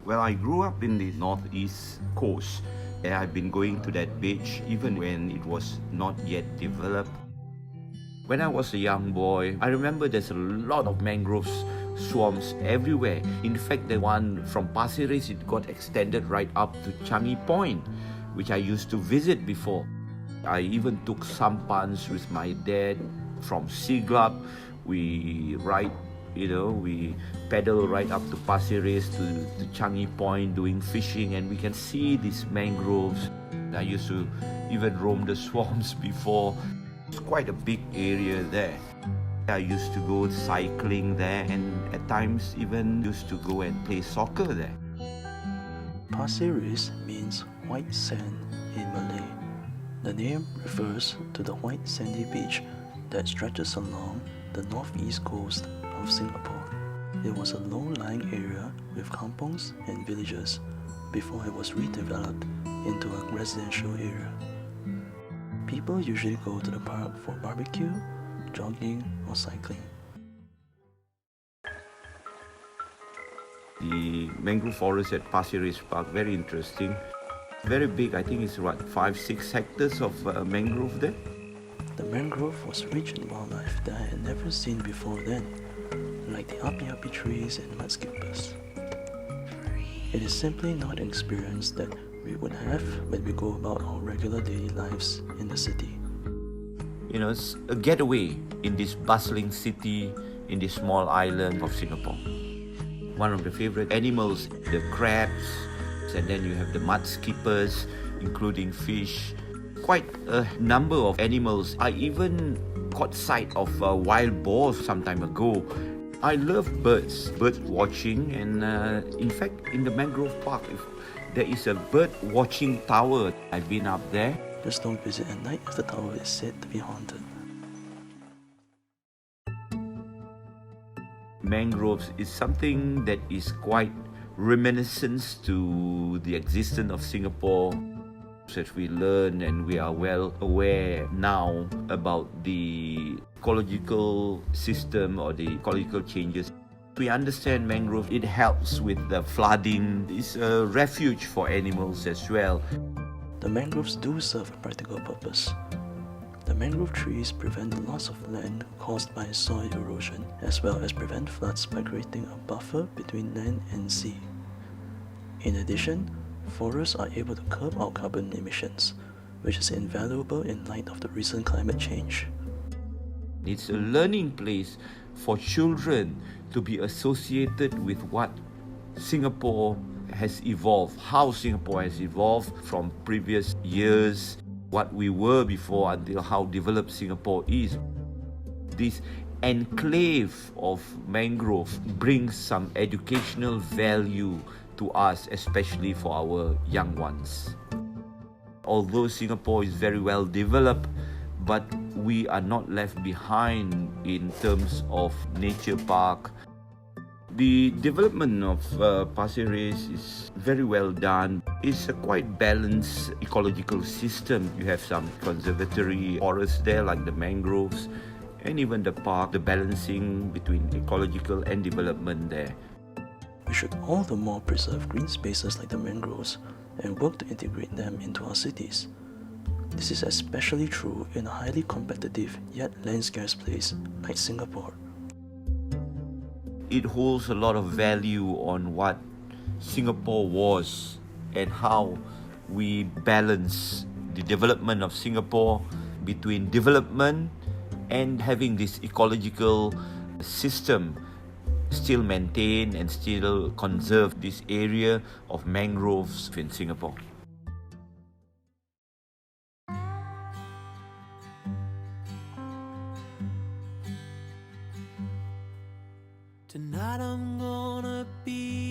Well, I grew up in the northeast coast. And I've been going to that beach even when it was not yet developed. When I was a young boy, I remember there's a lot of mangrove swamps everywhere. In fact, the one from Pasir Ris, it got extended right up to Changi Point, which I used to visit before. I even took sampans with my dad from Siglap. We pedal right up to Pasir Ris to Changi Point doing fishing, and we can see these mangroves. I used to even roam the swamps before. It's quite a big area there. I used to go cycling there, and at times even used to go and play soccer there. Pasir Ris means white sand in Malay. The name refers to the white sandy beach that stretches along the northeast coast of Singapore. It was a low-lying area with kampongs and villages before it was redeveloped into a residential area. People usually go to the park for barbecue, jogging, or cycling. The mangrove forest at Pasir Ris Park, very interesting. Very big, I think it's what, 5-6 hectares of mangrove there. The mangrove was rich in wildlife that I had never seen before then, like the api-api trees and mudskippers. It is simply not an experience that we would have when we go about our regular daily lives in the city. You know, it's a getaway in this bustling city, in this small island of Singapore. One of the favorite animals, the crabs, and then you have the mudskippers, including fish. Quite a number of animals. I even caught sight of wild boars some time ago. I love bird watching, and in fact, in the mangrove park, there is a bird watching tower. I've been up there. Just don't visit at night if the tower is said to be haunted. Mangroves is something that is quite reminiscent to the existence of Singapore. As we learn and we are well aware now about the ecological system or the ecological changes. We understand mangrove, it helps with the flooding. It's a refuge for animals as well. The mangroves do serve a practical purpose. The mangrove trees prevent the loss of land caused by soil erosion, as well as prevent floods by creating a buffer between land and sea. In addition, forests are able to curb our carbon emissions, which is invaluable in light of the recent climate change. It's a learning place for children to be associated with what Singapore has evolved, how Singapore has evolved from previous years, what we were before until how developed Singapore is. This enclave of mangrove brings some educational value to us, especially for our young ones. Although Singapore is very well developed, but we are not left behind in terms of nature park. The development of Pasir Ris is very well done. It's a quite balanced ecological system. You have some conservatory forests there like the mangroves, and even the park, the balancing between ecological and development there. We should all the more preserve green spaces like the mangroves and work to integrate them into our cities. This is especially true in a highly competitive yet land-scarce place like Singapore. It holds a lot of value on what Singapore was and how we balance the development of Singapore between development and having this ecological system still maintain and still conserve this area of mangroves in Singapore. Tonight I'm gonna be